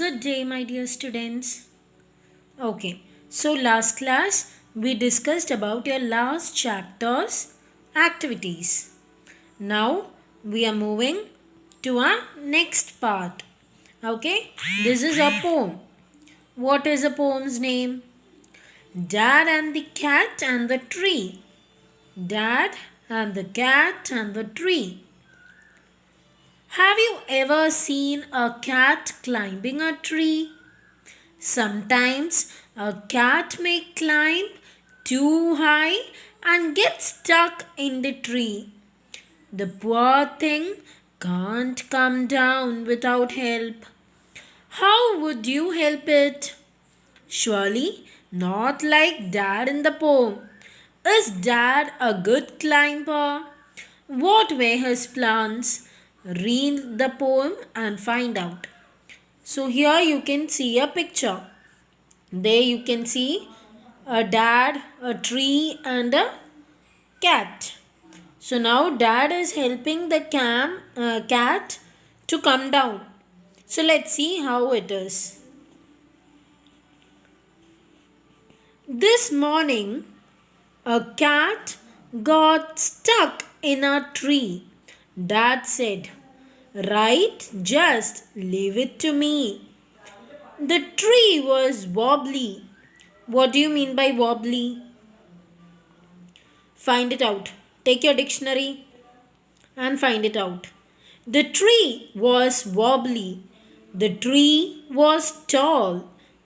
Good day, my dear students. Okay, so last class we discussed about your last chapter's activities. Now we are moving to our next part. Okay, this is a poem. What is the poem's name? Dad and the Cat and the Tree. Dad and the Cat and the Tree. Have you ever seen a cat climbing a tree? Sometimes a cat may climb too high and get stuck in the tree. The poor thing can't come down without help. How would you help it? Surely not like Dad in the poem. Is Dad a good climber? What were his plans? Read the poem and find out. So here you can see a picture. There you can see a dad, a tree, and a cat. So now dad is helping the cat to come down. So let's see how it is. This morning, a cat got stuck in a tree. Dad said, "Right, just leave it to me." The tree was wobbly. What do you mean by wobbly? Find it out. Take your dictionary and find it out. The tree was wobbly. The tree was tall.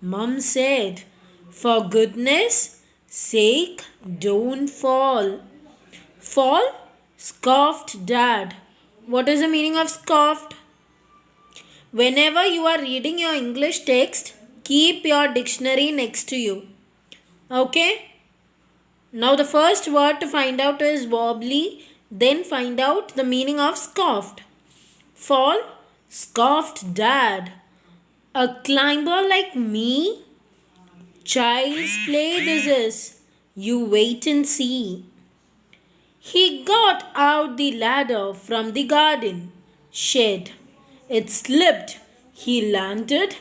Mum said, "For goodness sake, don't fall." Fall? Scoffed Dad. What is the meaning of scoffed? Whenever you are reading your English text, keep your dictionary next to you. Okay? Now the first word to find out is wobbly, then find out the meaning of scoffed. Fall, scoffed Dad. A climber like me? Child's play this is. You wait and see. He got out the ladder from the garden shed. It slipped. He landed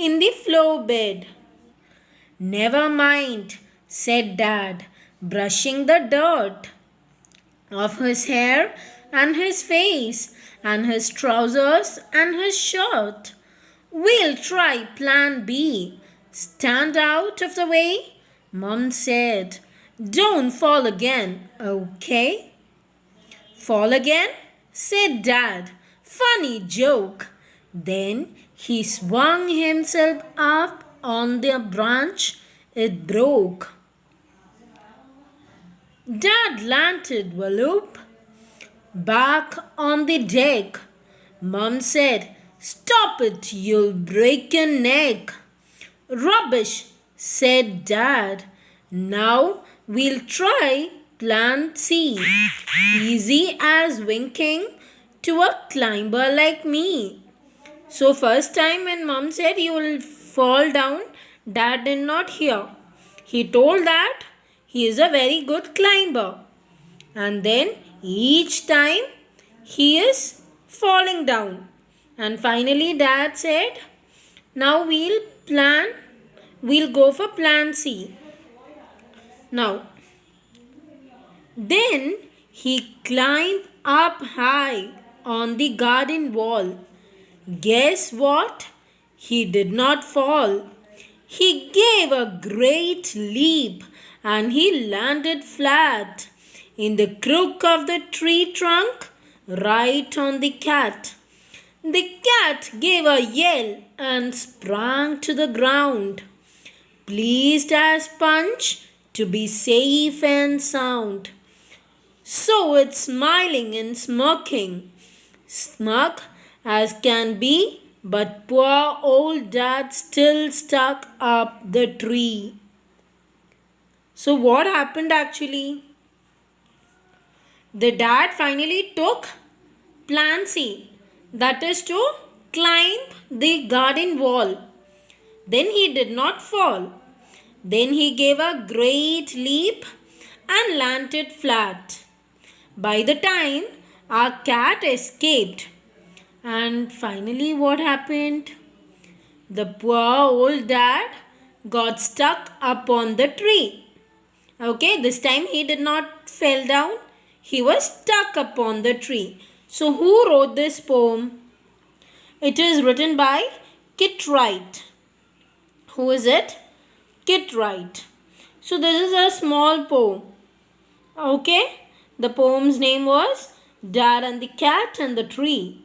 in the floor bed. "Never mind," said Dad, brushing the dirt off his hair and his face and his trousers and his shirt. "We'll try plan B. Stand out of the way," Mum said. "Don't fall again, okay?" "Fall again?" said Dad. "Funny joke." Then he swung himself up on the branch. It broke. Dad landed wallop back on the deck. Mum said, "Stop it, you'll break your neck." "Rubbish," said Dad. "Now we'll try plan C. Easy as winking to a climber like me." So first time when Mum said you will fall down, Dad did not hear. He told that he is a very good climber. And then each time he is falling down. And finally Dad said, "Now we'll go for plan C." Now, then he climbed up high on the garden wall. Guess what? He did not fall. He gave a great leap and he landed flat in the crook of the tree trunk right on the cat. The cat gave a yell and sprang to the ground, pleased as Punch to be safe and sound. So it's smiling and smirking, smug as can be, but poor old Dad still stuck up the tree. So what happened actually? The dad finally took plan C, that is to climb the garden wall. Then he did not fall. Then he gave a great leap and landed flat. By the time our cat escaped, and finally what happened? The poor old dad got stuck up on the tree. Okay, this time he did not fell down. He was stuck upon the tree. So who wrote this poem? It is written by Kit Wright. Who is it? Kit Wright. So this is a small poem. Okay, the poem's name was Dad and the Cat and the Tree.